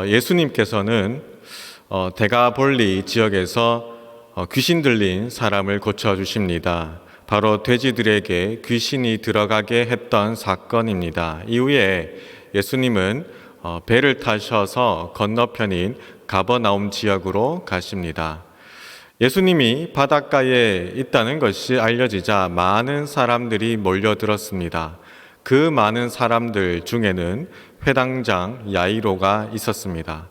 예수님께서는 데가볼리 지역에서 귀신 들린 사람을 고쳐주십니다. 바로 돼지들에게 귀신이 들어가게 했던 사건입니다. 이후에 예수님은 배를 타셔서 건너편인 가버나움 지역으로 가십니다. 예수님이 바닷가에 있다는 것이 알려지자 많은 사람들이 몰려들었습니다. 그 많은 사람들 중에는 회당장 야이로가 있었습니다.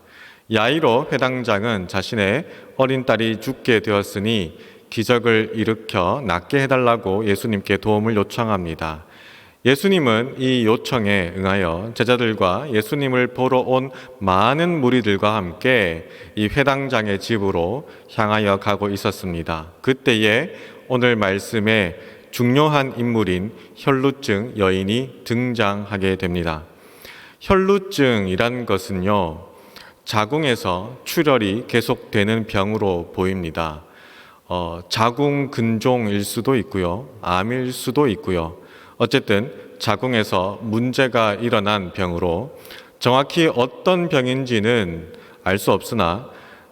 야이로 회당장은 자신의 어린 딸이 죽게 되었으니 기적을 일으켜 낫게 해달라고 예수님께 도움을 요청합니다. 예수님은 이 요청에 응하여 제자들과 예수님을 보러 온 많은 무리들과 함께 이 회당장의 집으로 향하여 가고 있었습니다. 그때에 오늘 말씀에 중요한 인물인 혈루증 여인이 등장하게 됩니다. 혈루증이란 것은요, 자궁에서 출혈이 계속되는 병으로 보입니다. 자궁 근종일 수도 있고요, 암일 수도 있고요. 어쨌든 자궁에서 문제가 일어난 병으로 정확히 어떤 병인지는 알 수 없으나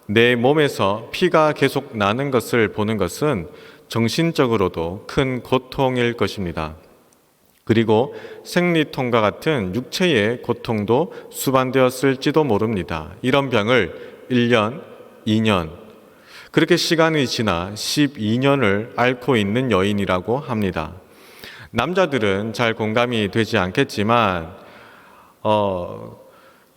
내 몸에서 피가 계속 나는 것을 보는 것은 정신적으로도 큰 고통일 것입니다. 그리고 생리통과 같은 육체의 고통도 수반되었을지도 모릅니다. 이런 병을 1년, 2년, 그렇게 시간이 지나 12년을 앓고 있는 여인이라고 합니다. 남자들은 잘 공감이 되지 않겠지만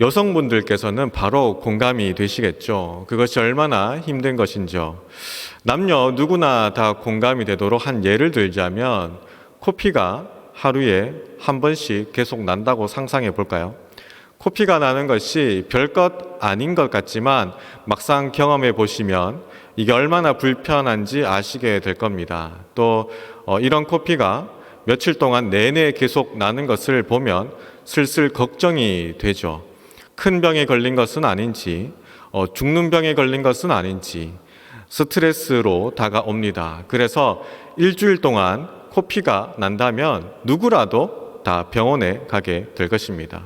여성분들께서는 바로 공감이 되시겠죠. 그것이 얼마나 힘든 것인지요. 남녀 누구나 다 공감이 되도록 한 예를 들자면 코피가 하루에 한 번씩 계속 난다고 상상해 볼까요? 코피가 나는 것이 별것 아닌 것 같지만 막상 경험해 보시면 이게 얼마나 불편한지 아시게 될 겁니다. 또 이런 코피가 며칠 동안 내내 계속 나는 것을 보면 슬슬 걱정이 되죠. 큰 병에 걸린 것은 아닌지, 죽는 병에 걸린 것은 아닌지 스트레스로 다가옵니다. 그래서 일주일 동안 코피가 난다면 누구라도 다 병원에 가게 될 것입니다.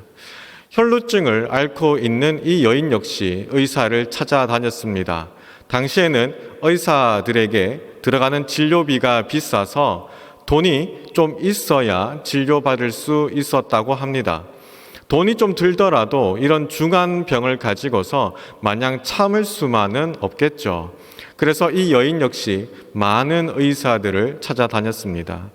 혈루증을 앓고 있는 이 여인 역시 의사를 찾아다녔습니다. 당시에는 의사들에게 들어가는 진료비가 비싸서 돈이 좀 있어야 진료받을 수 있었다고 합니다. 돈이 좀 들더라도 이런 중한 병을 가지고서 마냥 참을 수만은 없겠죠. 그래서 이 여인 역시 많은 의사들을 찾아다녔습니다.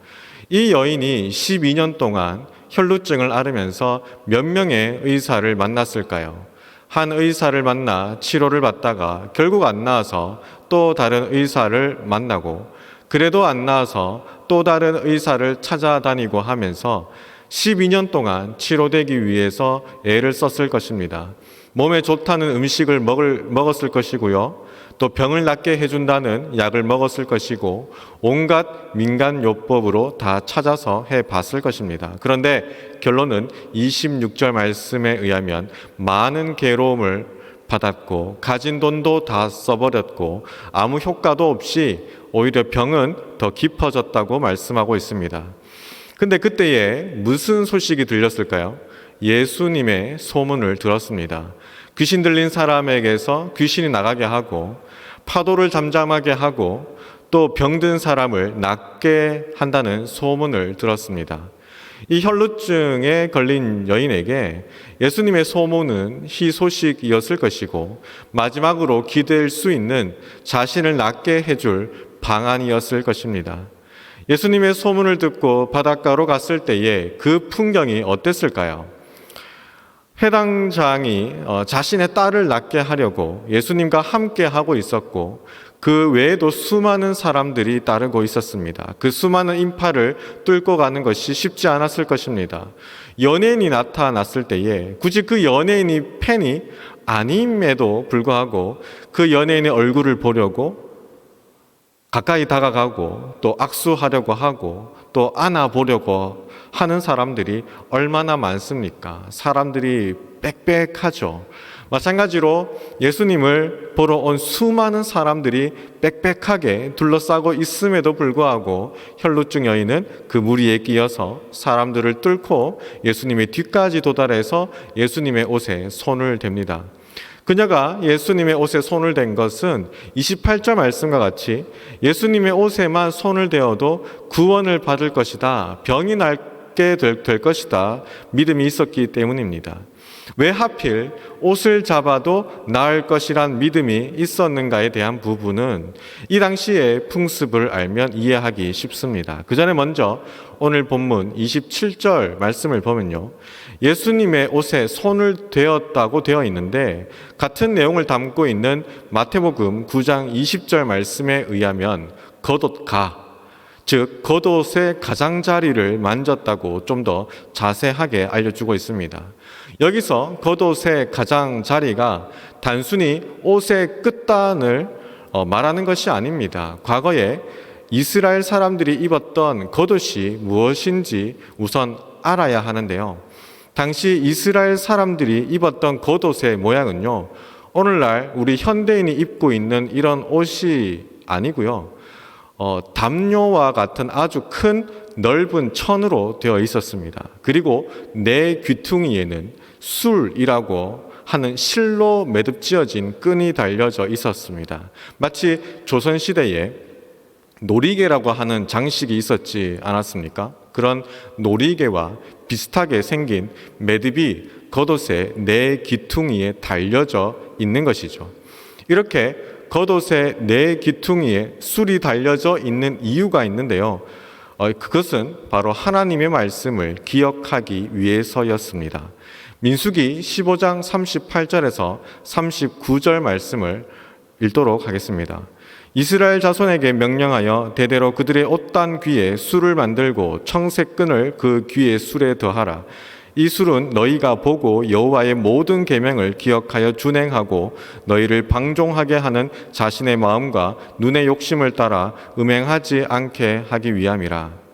이 여인이 12년 동안 혈루증을 앓으면서 몇 명의 의사를 만났을까요? 한 의사를 만나 치료를 받다가 결국 안 나아서 또 다른 의사를 만나고 그래도 안 나아서 또 다른 의사를 찾아다니고 하면서 12년 동안 치료되기 위해서 애를 썼을 것입니다. 몸에 좋다는 음식을 먹었을 것이고요. 또 병을 낫게 해준다는 약을 먹었을 것이고 온갖 민간요법으로 다 찾아서 해봤을 것입니다. 그런데 결론은 26절 말씀에 의하면 많은 괴로움을 받았고 가진 돈도 다 써버렸고 아무 효과도 없이 오히려 병은 더 깊어졌다고 말씀하고 있습니다. 근데 그때에 무슨 소식이 들렸을까요? 예수님의 소문을 들었습니다. 귀신 들린 사람에게서 귀신이 나가게 하고 파도를 잠잠하게 하고 또 병든 사람을 낫게 한다는 소문을 들었습니다. 이 혈루증에 걸린 여인에게 예수님의 소문은 희소식이었을 것이고 마지막으로 기댈 수 있는 자신을 낫게 해줄 방안이었을 것입니다. 예수님의 소문을 듣고 바닷가로 갔을 때에 그 풍경이 어땠을까요? 회당장이 자신의 딸을 낫게 하려고 예수님과 함께 하고 있었고 그 외에도 수많은 사람들이 따르고 있었습니다. 그 수많은 인파를 뚫고 가는 것이 쉽지 않았을 것입니다. 연예인이 나타났을 때에 굳이 그 연예인이 팬이 아님에도 불구하고 그 연예인의 얼굴을 보려고 가까이 다가가고 또 악수하려고 하고 또 안아보려고 하는 사람들이 얼마나 많습니까? 사람들이 빽빽하죠. 마찬가지로 예수님을 보러 온 수많은 사람들이 빽빽하게 둘러싸고 있음에도 불구하고 혈루증 여인은 그 무리에 끼어서 사람들을 뚫고 예수님의 뒤까지 도달해서 예수님의 옷에 손을 댑니다. 그녀가 예수님의 옷에 손을 댄 것은 28절 말씀과 같이 예수님의 옷에만 손을 대어도 구원을 받을 것이다, 병이 낫게 될 것이다 믿음이 있었기 때문입니다. 왜 하필 옷을 잡아도 나을 것이란 믿음이 있었는가에 대한 부분은 이 당시의 풍습을 알면 이해하기 쉽습니다. 그 전에 먼저 오늘 본문 27절 말씀을 보면요, 예수님의 옷에 손을 대었다고 되어 있는데 같은 내용을 담고 있는 마태복음 9장 20절 말씀에 의하면 겉옷가, 즉 겉옷의 가장자리를 만졌다고 좀 더 자세하게 알려주고 있습니다. 여기서 겉옷의 가장자리가 단순히 옷의 끝단을 말하는 것이 아닙니다. 과거에 이스라엘 사람들이 입었던 겉옷이 무엇인지 우선 알아야 하는데요, 당시 이스라엘 사람들이 입었던 겉옷의 모양은요, 오늘날 우리 현대인이 입고 있는 이런 옷이 아니고요, 담요와 같은 아주 큰 넓은 천으로 되어 있었습니다. 그리고 내 귀퉁이에는 술이라고 하는 실로 매듭지어진 끈이 달려져 있었습니다. 마치 조선시대에 놀이개라고 하는 장식이 있었지 않았습니까? 그런 놀이개와 비슷하게 생긴 매듭이 겉옷의 내 귀퉁이에 달려져 있는 것이죠. 이렇게 겉옷의 내 귀퉁이에 술이 달려져 있는 이유가 있는데요, 그것은 바로 하나님의 말씀을 기억하기 위해서였습니다. 민수기 15장 38절에서 39절 말씀을 읽도록 하겠습니다. 이스라엘 자손에게 명령하여 대대로 그들의 옷단 귀에 술을 만들고 청색끈을 그 귀의 술에 더하라. 이 술은 너희가 보고 여호와의 모든 계명을 기억하여 준행하고 너희를 방종하게 하는 자신의 마음과 눈의 욕심을 따라 음행하지 않게 하기 위함이라.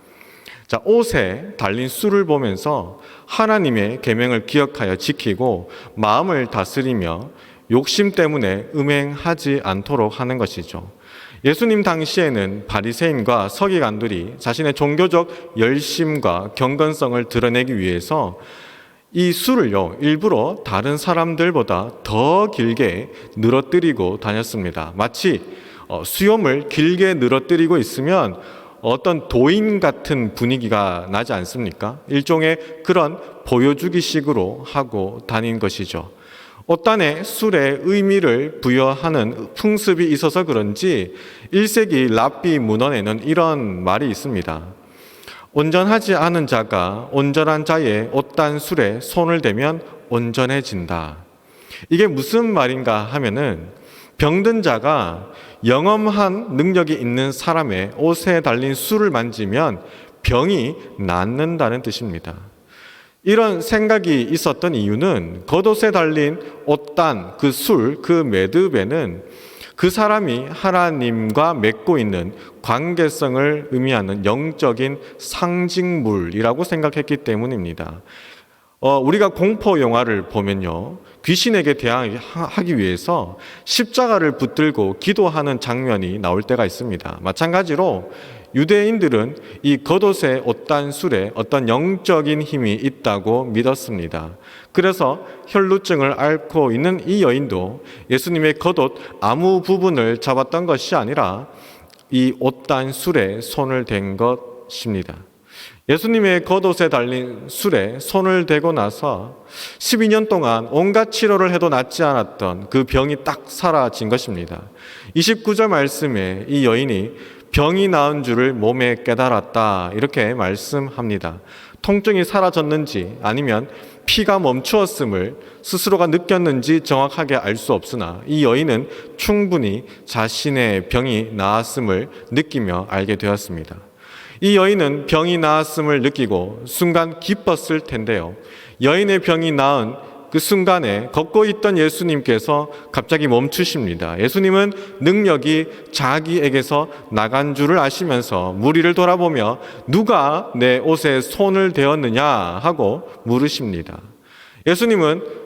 자, 옷에 달린 술을 보면서 하나님의 계명을 기억하여 지키고 마음을 다스리며 욕심 때문에 음행하지 않도록 하는 것이죠. 예수님 당시에는 바리새인과 서기관들이 자신의 종교적 열심과 경건성을 드러내기 위해서 이 술을요, 일부러 다른 사람들보다 더 길게 늘어뜨리고 다녔습니다. 마치 수염을 길게 늘어뜨리고 있으면 어떤 도인 같은 분위기가 나지 않습니까? 일종의 그런 보여주기식으로 하고 다닌 것이죠. 옷단에 술에 의미를 부여하는 풍습이 있어서 그런지 1세기 랍비 문헌에는 이런 말이 있습니다. 온전하지 않은 자가 온전한 자의 옷단 술에 손을 대면 온전해진다. 이게 무슨 말인가 하면은 병든 자가 영험한 능력이 있는 사람의 옷에 달린 술을 만지면 병이 낫는다는 뜻입니다. 이런 생각이 있었던 이유는 겉옷에 달린 옷단, 그 술, 그 매듭에는 그 사람이 하나님과 맺고 있는 관계성을 의미하는 영적인 상징물이라고 생각했기 때문입니다. 우리가 공포 영화를 보면요, 귀신에게 대항하기 위해서 십자가를 붙들고 기도하는 장면이 나올 때가 있습니다. 마찬가지로 유대인들은 이 겉옷의 옷단 술에 어떤 영적인 힘이 있다고 믿었습니다. 그래서 혈루증을 앓고 있는 이 여인도 예수님의 겉옷 아무 부분을 잡았던 것이 아니라 이 옷단 술에 손을 댄 것입니다. 예수님의 겉옷에 달린 술에 손을 대고 나서 12년 동안 온갖 치료를 해도 낫지 않았던 그 병이 딱 사라진 것입니다. 29절 말씀에 이 여인이 병이 나은 줄을 몸에 깨달았다, 이렇게 말씀합니다. 통증이 사라졌는지 아니면 피가 멈추었음을 스스로가 느꼈는지 정확하게 알 수 없으나 이 여인은 충분히 자신의 병이 나았음을 느끼며 알게 되었습니다. 이 여인은 병이 나았음을 느끼고 순간 기뻤을 텐데요, 여인의 병이 나은 그 순간에 걷고 있던 예수님께서 갑자기 멈추십니다. 예수님은 능력이 자기에게서 나간 줄을 아시면서 무리를 돌아보며 누가 내 옷에 손을 대었느냐 하고 물으십니다. 예수님은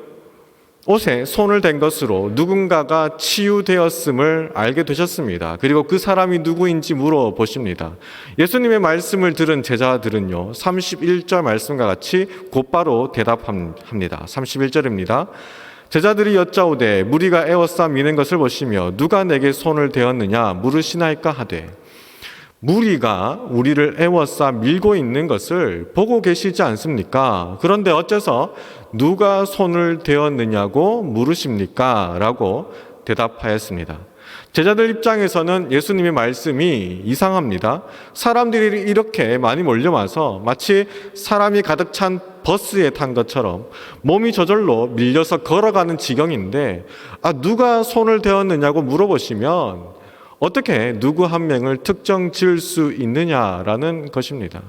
옷에 손을 댄 것으로 누군가가 치유되었음을 알게 되셨습니다. 그리고 그 사람이 누구인지 물어보십니다. 예수님의 말씀을 들은 제자들은요, 31절 말씀과 같이 곧바로 대답합니다. 31절입니다. 제자들이 여짜오되 무리가 에워싸 미는 것을 보시며 누가 내게 손을 대었느냐 물으시나이까 하되, 무리가 우리를 에워싸 밀고 있는 것을 보고 계시지 않습니까? 그런데 어째서 누가 손을 대었느냐고 물으십니까? 라고 대답하였습니다. 제자들 입장에서는 예수님의 말씀이 이상합니다. 사람들이 이렇게 많이 몰려와서 마치 사람이 가득 찬 버스에 탄 것처럼 몸이 저절로 밀려서 걸어가는 지경인데, 누가 손을 대었느냐고 물어보시면 어떻게 누구 한 명을 특정 지을 수 있느냐라는 것입니다.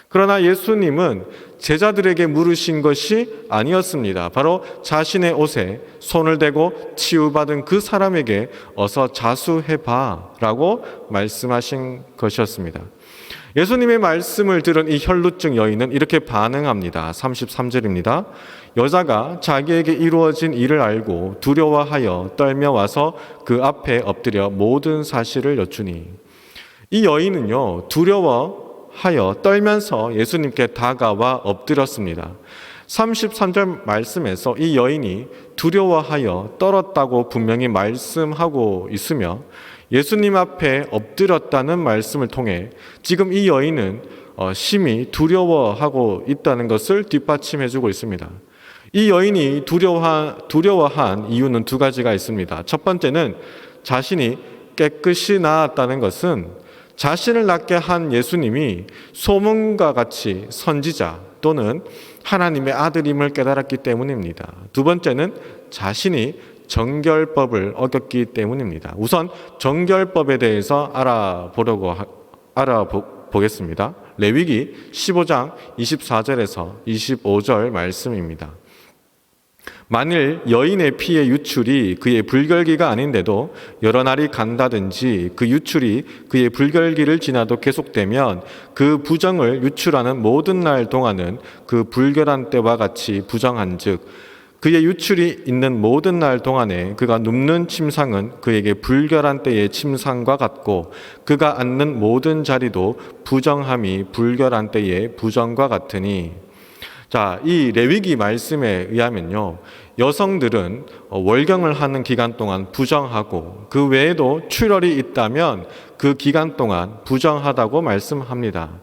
그러나 예수님은 제자들에게 물으신 것이 아니었습니다. 바로 자신의 옷에 손을 대고 치유받은 그 사람에게 어서 자수해봐 라고 말씀하신 것이었습니다. 예수님의 말씀을 들은 이 혈루증 여인은 이렇게 반응합니다. 33절입니다. 여자가 자기에게 이루어진 일을 알고 두려워하여 떨며 와서 그 앞에 엎드려 모든 사실을 여쭈니, 이 여인은요, 두려워하여 떨면서 예수님께 다가와 엎드렸습니다. 33절 말씀에서 이 여인이 두려워하여 떨었다고 분명히 말씀하고 있으며 예수님 앞에 엎드렸다는 말씀을 통해 지금 이 여인은 심히 두려워하고 있다는 것을 뒷받침해주고 있습니다. 이 여인이 두려워한 이유는 두 가지가 있습니다. 첫 번째는 자신이 깨끗이 나았다는 것은 자신을 낫게 한 예수님이 소문과 같이 선지자 또는 하나님의 아들임을 깨달았기 때문입니다. 두 번째는 자신이 정결법을 어겼기 때문입니다. 우선 정결법에 대해서 알아보겠습니다. 레위기 15장 24절에서 25절 말씀입니다. 만일 여인의 피의 유출이 그의 불결기가 아닌데도 여러 날이 간다든지 그 유출이 그의 불결기를 지나도 계속되면 그 부정을 유출하는 모든 날 동안은 그 불결한 때와 같이 부정한즉 그의 유출이 있는 모든 날 동안에 그가 눕는 침상은 그에게 불결한 때의 침상과 같고 그가 앉는 모든 자리도 부정함이 불결한 때의 부정과 같으니. 자, 이 레위기 말씀에 의하면요, 여성들은 월경을 하는 기간 동안 부정하고 그 외에도 출혈이 있다면 그 기간 동안 부정하다고 말씀합니다.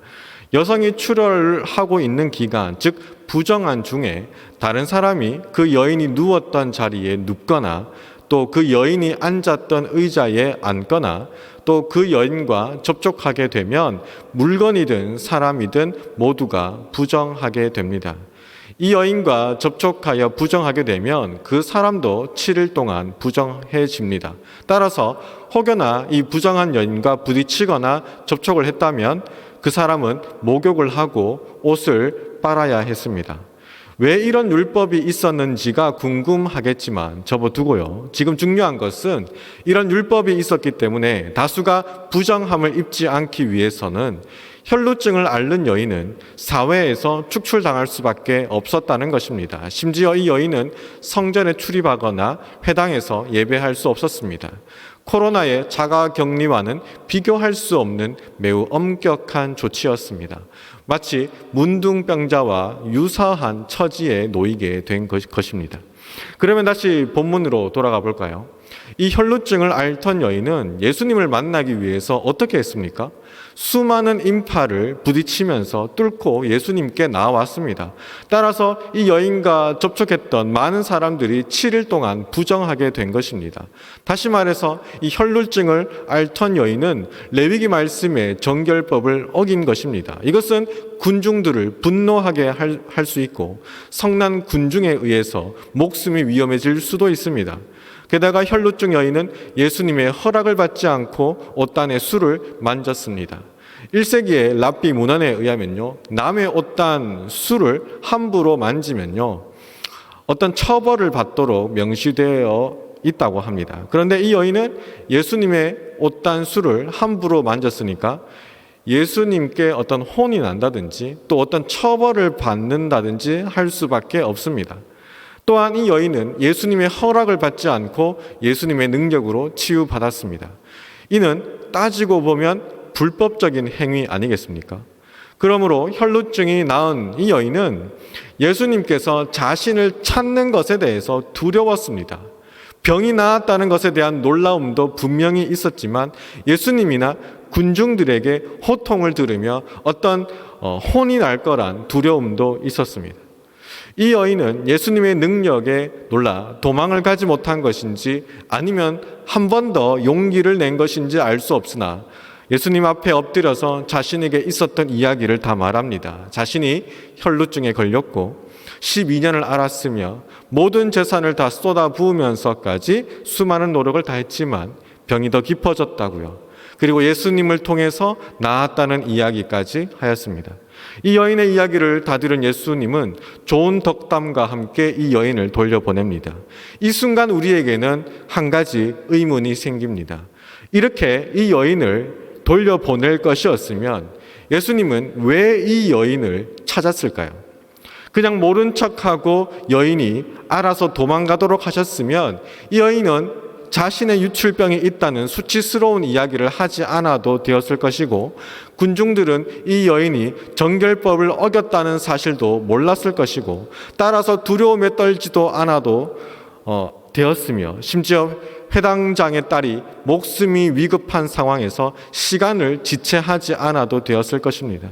여성이 출혈하고 있는 기간, 즉 부정한 중에 다른 사람이 그 여인이 누웠던 자리에 눕거나 또 그 여인이 앉았던 의자에 앉거나 또 그 여인과 접촉하게 되면 물건이든 사람이든 모두가 부정하게 됩니다. 이 여인과 접촉하여 부정하게 되면 그 사람도 7일 동안 부정해집니다. 따라서 혹여나 이 부정한 여인과 부딪히거나 접촉을 했다면 그 사람은 목욕을 하고 옷을 빨아야 했습니다. 왜 이런 율법이 있었는지가 궁금하겠지만 접어두고요. 지금 중요한 것은 이런 율법이 있었기 때문에 다수가 부정함을 입지 않기 위해서는 혈루증을 앓는 여인은 사회에서 축출당할 수밖에 없었다는 것입니다. 심지어 이 여인은 성전에 출입하거나 회당에서 예배할 수 없었습니다. 코로나의 자가격리와는 비교할 수 없는 매우 엄격한 조치였습니다. 마치 문둥병자와 유사한 처지에 놓이게 된 것입니다. 그러면 다시 본문으로 돌아가 볼까요? 이 혈루증을 앓던 여인은 예수님을 만나기 위해서 어떻게 했습니까? 수많은 인파를 부딪히면서 뚫고 예수님께 나왔습니다. 따라서 이 여인과 접촉했던 많은 사람들이 7일 동안 부정하게 된 것입니다. 다시 말해서 이 혈루증을 앓던 여인은 레위기 말씀의 정결법을 어긴 것입니다. 이것은 군중들을 분노하게 할 수 있고 성난 군중에 의해서 목숨이 위험해질 수도 있습니다. 게다가 혈루증 여인은 예수님의 허락을 받지 않고 옷단의 술을 만졌습니다. 1세기의 랍비 문헌에 의하면요, 남의 옷단 술을 함부로 만지면요, 어떤 처벌을 받도록 명시되어 있다고 합니다. 그런데 이 여인은 예수님의 옷단수를 함부로 만졌으니까 예수님께 어떤 혼이 난다든지 또 어떤 처벌을 받는다든지 할 수밖에 없습니다. 또한 이 여인은 예수님의 허락을 받지 않고 예수님의 능력으로 치유받았습니다. 이는 따지고 보면 불법적인 행위 아니겠습니까? 그러므로 혈루증이 나은 이 여인은 예수님께서 자신을 찾는 것에 대해서 두려웠습니다. 병이 나았다는 것에 대한 놀라움도 분명히 있었지만 예수님이나 군중들에게 호통을 들으며 어떤 혼이 날 거란 두려움도 있었습니다. 이 여인은 예수님의 능력에 놀라 도망을 가지 못한 것인지 아니면 한 번 더 용기를 낸 것인지 알 수 없으나 예수님 앞에 엎드려서 자신에게 있었던 이야기를 다 말합니다. 자신이 혈루증에 걸렸고 12년을 앓았으며 모든 재산을 다 쏟아 부으면서까지 수많은 노력을 다했지만 병이 더 깊어졌다고요. 그리고 예수님을 통해서 나았다는 이야기까지 하였습니다. 이 여인의 이야기를 다 들은 예수님은 좋은 덕담과 함께 이 여인을 돌려보냅니다. 이 순간 우리에게는 한 가지 의문이 생깁니다. 이렇게 이 여인을 돌려보낼 것이었으면 예수님은 왜 이 여인을 찾았을까요? 그냥 모른 척하고 여인이 알아서 도망가도록 하셨으면 이 여인은 자신의 유출병이 있다는 수치스러운 이야기를 하지 않아도 되었을 것이고 군중들은 이 여인이 정결법을 어겼다는 사실도 몰랐을 것이고 따라서 두려움에 떨지도 않아도 되었으며 심지어 회당장의 딸이 목숨이 위급한 상황에서 시간을 지체하지 않아도 되었을 것입니다.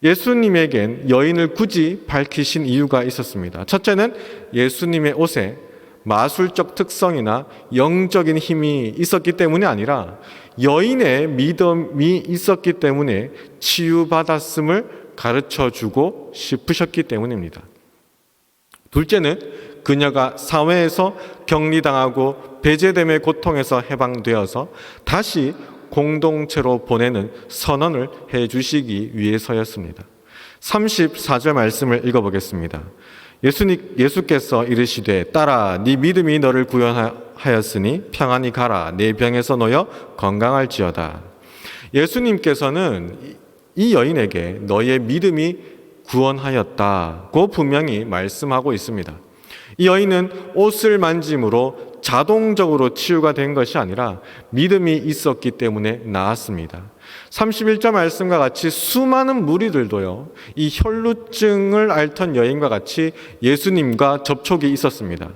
예수님에겐 여인을 굳이 밝히신 이유가 있었습니다. 첫째는 예수님의 옷에 마술적 특성이나 영적인 힘이 있었기 때문이 아니라 여인의 믿음이 있었기 때문에 치유받았음을 가르쳐주고 싶으셨기 때문입니다. 둘째는 그녀가 사회에서 격리당하고 배제됨의 고통에서 해방되어서 다시 공동체로 보내는 선언을 해주시기 위해서였습니다. 34절 말씀을 읽어보겠습니다. 예수께서 이르시되 딸아 네 믿음이 너를 구원하였으니 평안히 가라 내 병에서 놓여 건강할지어다. 예수님께서는 이 여인에게 너의 믿음이 구원하였다고 분명히 말씀하고 있습니다. 이 여인은 옷을 만짐으로 자동적으로 치유가 된 것이 아니라 믿음이 있었기 때문에 나았습니다. 31절 말씀과 같이 수많은 무리들도요, 이 혈루증을 앓던 여인과 같이 예수님과 접촉이 있었습니다.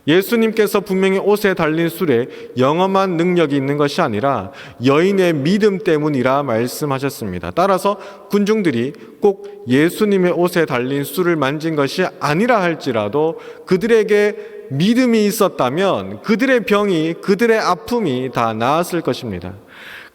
예수님께서 분명히 옷에 달린 술에 영험한 능력이 있는 것이 아니라 여인의 믿음 때문이라 말씀하셨습니다. 따라서 군중들이 꼭 예수님의 옷에 달린 술을 만진 것이 아니라 할지라도 그들에게 믿음이 있었다면 그들의 병이, 그들의 아픔이 다 나았을 것입니다.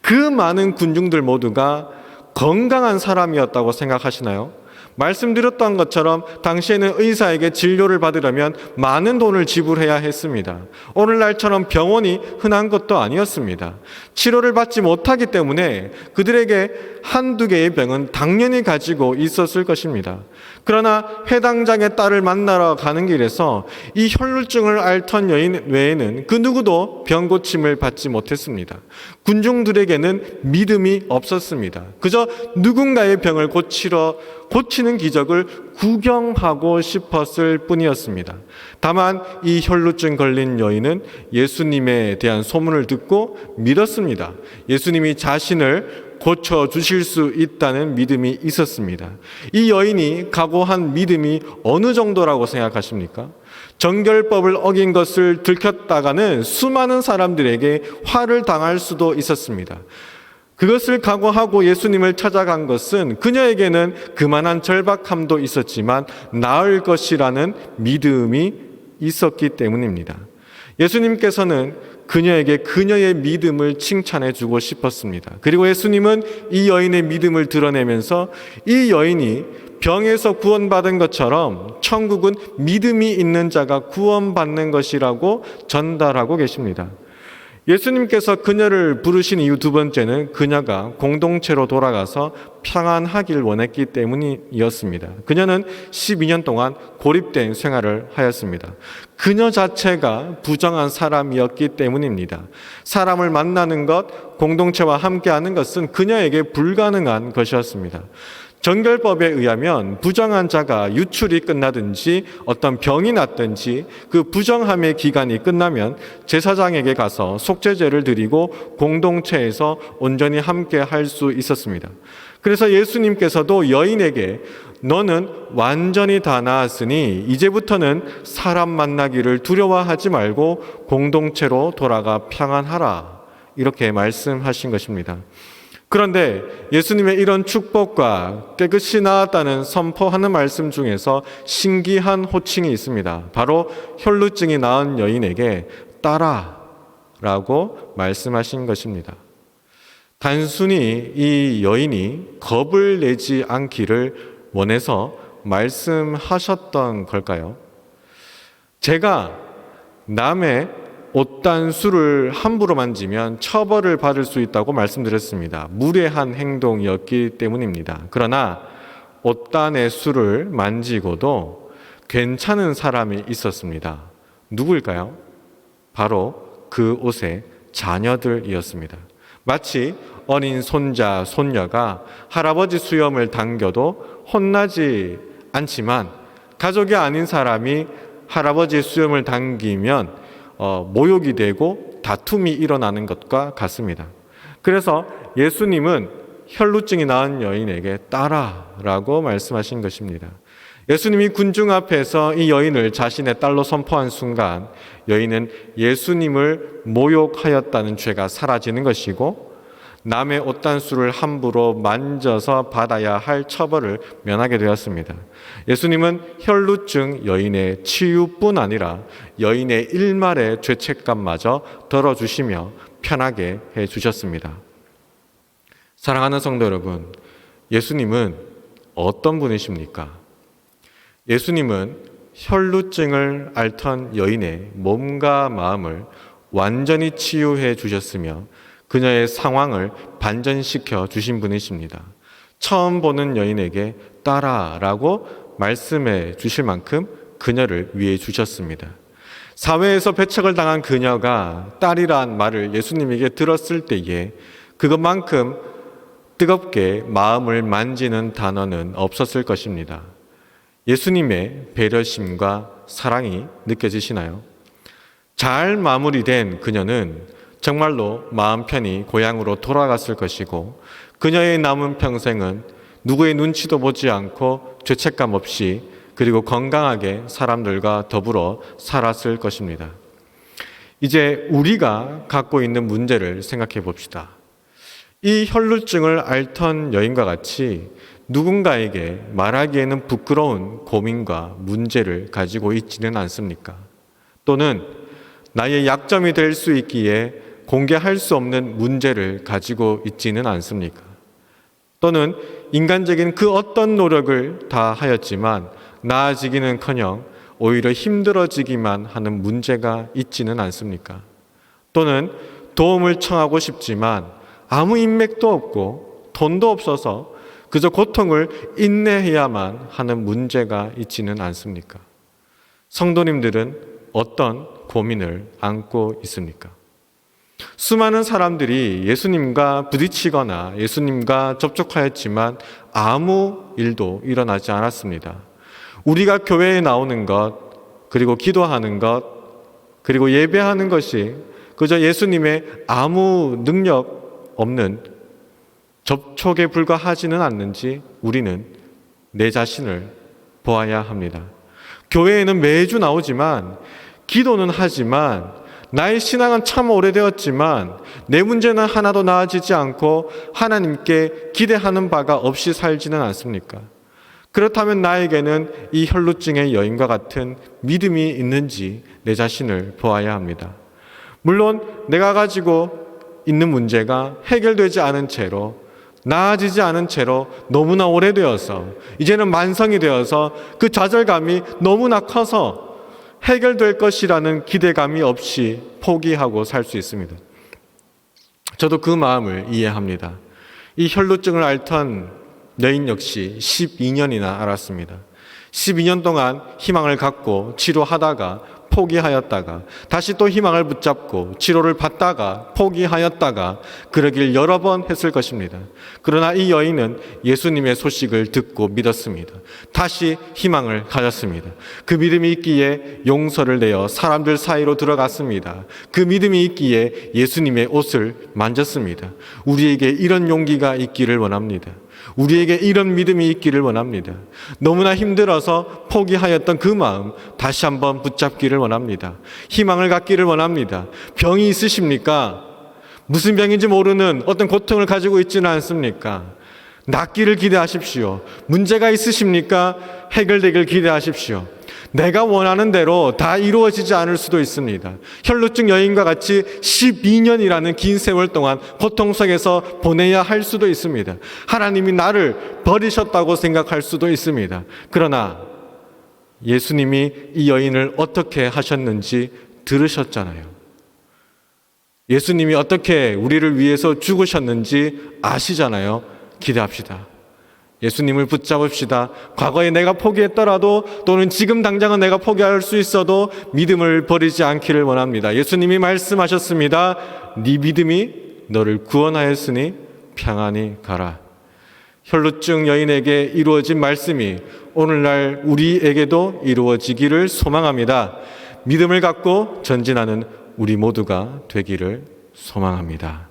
그 많은 군중들 모두가 건강한 사람이었다고 생각하시나요? 말씀드렸던 것처럼 당시에는 의사에게 진료를 받으려면 많은 돈을 지불해야 했습니다. 오늘날처럼 병원이 흔한 것도 아니었습니다. 치료를 받지 못하기 때문에 그들에게 한두 개의 병은 당연히 가지고 있었을 것입니다. 그러나 회당장의 딸을 만나러 가는 길에서 이 혈루증을 앓던 여인 외에는 그 누구도 병 고침을 받지 못했습니다. 군중들에게는 믿음이 없었습니다. 그저 누군가의 병을 고치는 기적을 구경하고 싶었을 뿐이었습니다. 다만 이 혈루증 걸린 여인은 예수님에 대한 소문을 듣고 믿었습니다. 예수님이 자신을 고쳐주실 수 있다는 믿음이 있었습니다. 이 여인이 각오한 믿음이 어느 정도라고 생각하십니까? 정결법을 어긴 것을 들켰다가는 수많은 사람들에게 화를 당할 수도 있었습니다. 그것을 각오하고 예수님을 찾아간 것은 그녀에게는 그만한 절박함도 있었지만 나을 것이라는 믿음이 있었기 때문입니다. 예수님께서는 그녀에게 그녀의 믿음을 칭찬해 주고 싶었습니다. 그리고 예수님은 이 여인의 믿음을 드러내면서 이 여인이 병에서 구원받은 것처럼 천국은 믿음이 있는 자가 구원받는 것이라고 전달하고 계십니다. 예수님께서 그녀를 부르신 이유 두 번째는 그녀가 공동체로 돌아가서 평안하길 원했기 때문이었습니다. 그녀는 12년 동안 고립된 생활을 하였습니다. 그녀 자체가 부정한 사람이었기 때문입니다. 사람을 만나는 것, 공동체와 함께하는 것은 그녀에게 불가능한 것이었습니다. 정결법에 의하면 부정한 자가 유출이 끝나든지 어떤 병이 났든지 그 부정함의 기간이 끝나면 제사장에게 가서 속죄제를 드리고 공동체에서 온전히 함께 할 수 있었습니다. 그래서 예수님께서도 여인에게 너는 완전히 다 나았으니 이제부터는 사람 만나기를 두려워하지 말고 공동체로 돌아가 평안하라. 이렇게 말씀하신 것입니다. 그런데 예수님의 이런 축복과 깨끗이 나았다는 선포하는 말씀 중에서 신기한 호칭이 있습니다. 바로 혈루증이 나은 여인에게 따라라고 말씀하신 것입니다. 단순히 이 여인이 겁을 내지 않기를 원해서 말씀하셨던 걸까요? 제가 남의 옷단수를 함부로 만지면 처벌을 받을 수 있다고 말씀드렸습니다. 무례한 행동이었기 때문입니다. 그러나 옷단의 수를 만지고도 괜찮은 사람이 있었습니다. 누구일까요? 바로 그 옷의 자녀들이었습니다. 마치 어린 손자, 손녀가 할아버지 수염을 당겨도 혼나지 않지만 가족이 아닌 사람이 할아버지 수염을 당기면 모욕이 되고 다툼이 일어나는 것과 같습니다. 그래서 예수님은 혈루증이 나은 여인에게 따라라고 말씀하신 것입니다. 예수님이 군중 앞에서 이 여인을 자신의 딸로 선포한 순간 여인은 예수님을 모욕하였다는 죄가 사라지는 것이고 남의 옷단수를 함부로 만져서 받아야 할 처벌을 면하게 되었습니다. 예수님은 혈루증 여인의 치유뿐 아니라 여인의 일말의 죄책감마저 덜어주시며 편하게 해주셨습니다. 사랑하는 성도 여러분, 예수님은 어떤 분이십니까? 예수님은 혈루증을 앓던 여인의 몸과 마음을 완전히 치유해 주셨으며 그녀의 상황을 반전시켜 주신 분이십니다. 처음 보는 여인에게 따라라고 말씀해 주실 만큼 그녀를 위해 주셨습니다. 사회에서 배척을 당한 그녀가 딸이란 말을 예수님에게 들었을 때에 그것만큼 뜨겁게 마음을 만지는 단어는 없었을 것입니다. 예수님의 배려심과 사랑이 느껴지시나요? 잘 마무리된 그녀는 정말로 마음 편히 고향으로 돌아갔을 것이고 그녀의 남은 평생은 누구의 눈치도 보지 않고 죄책감 없이 그리고 건강하게 사람들과 더불어 살았을 것입니다. 이제 우리가 갖고 있는 문제를 생각해 봅시다. 이 혈루증을 앓던 여인과 같이 누군가에게 말하기에는 부끄러운 고민과 문제를 가지고 있지는 않습니까? 또는 나의 약점이 될 수 있기에 공개할 수 없는 문제를 가지고 있지는 않습니까? 또는 인간적인 그 어떤 노력을 다 하였지만 나아지기는커녕 오히려 힘들어지기만 하는 문제가 있지는 않습니까? 또는 도움을 청하고 싶지만 아무 인맥도 없고 돈도 없어서 그저 고통을 인내해야만 하는 문제가 있지는 않습니까? 성도님들은 어떤 고민을 안고 있습니까? 수많은 사람들이 예수님과 부딪히거나 예수님과 접촉하였지만 아무 일도 일어나지 않았습니다. 우리가 교회에 나오는 것, 그리고 기도하는 것, 그리고 예배하는 것이 그저 예수님의 아무 능력 없는 접촉에 불과하지는 않는지 우리는 내 자신을 보아야 합니다. 교회에는 매주 나오지만 기도는 하지만 나의 신앙은 참 오래되었지만 내 문제는 하나도 나아지지 않고 하나님께 기대하는 바가 없이 살지는 않습니까? 그렇다면 나에게는 이 혈루증의 여인과 같은 믿음이 있는지 내 자신을 보아야 합니다. 물론 내가 가지고 있는 문제가 해결되지 않은 채로 나아지지 않은 채로 너무나 오래되어서 이제는 만성이 되어서 그 좌절감이 너무나 커서 해결될 것이라는 기대감이 없이 포기하고 살 수 있습니다. 저도 그 마음을 이해합니다. 이 혈루증을 앓던 여인 역시 12년이나 앓았습니다. 12년 동안 희망을 갖고 치료하다가 포기하였다가 다시 또 희망을 붙잡고 치료를 받다가 포기하였다가 그러길 여러 번 했을 것입니다. 그러나 이 여인은 예수님의 소식을 듣고 믿었습니다. 다시 희망을 가졌습니다. 그 믿음이 있기에 용서를 내어 사람들 사이로 들어갔습니다. 그 믿음이 있기에 예수님의 옷을 만졌습니다. 우리에게 이런 용기가 있기를 원합니다. 우리에게 이런 믿음이 있기를 원합니다. 너무나 힘들어서 포기하였던 그 마음 다시 한번 붙잡기를 원합니다. 희망을 갖기를 원합니다. 병이 있으십니까? 무슨 병인지 모르는 어떤 고통을 가지고 있지는 않습니까? 낫기를 기대하십시오. 문제가 있으십니까? 해결되길 기대하십시오. 내가 원하는 대로 다 이루어지지 않을 수도 있습니다. 혈루증 여인과 같이 12년이라는 긴 세월 동안 고통 속에서 보내야 할 수도 있습니다. 하나님이 나를 버리셨다고 생각할 수도 있습니다. 그러나 예수님이 이 여인을 어떻게 하셨는지 들으셨잖아요. 예수님이 어떻게 우리를 위해서 죽으셨는지 아시잖아요. 기대합시다. 예수님을 붙잡읍시다. 과거에 내가 포기했더라도 또는 지금 당장은 내가 포기할 수 있어도 믿음을 버리지 않기를 원합니다. 예수님이 말씀하셨습니다. 네 믿음이 너를 구원하였으니 평안히 가라. 혈루증 여인에게 이루어진 말씀이 오늘날 우리에게도 이루어지기를 소망합니다. 믿음을 갖고 전진하는 우리 모두가 되기를 소망합니다.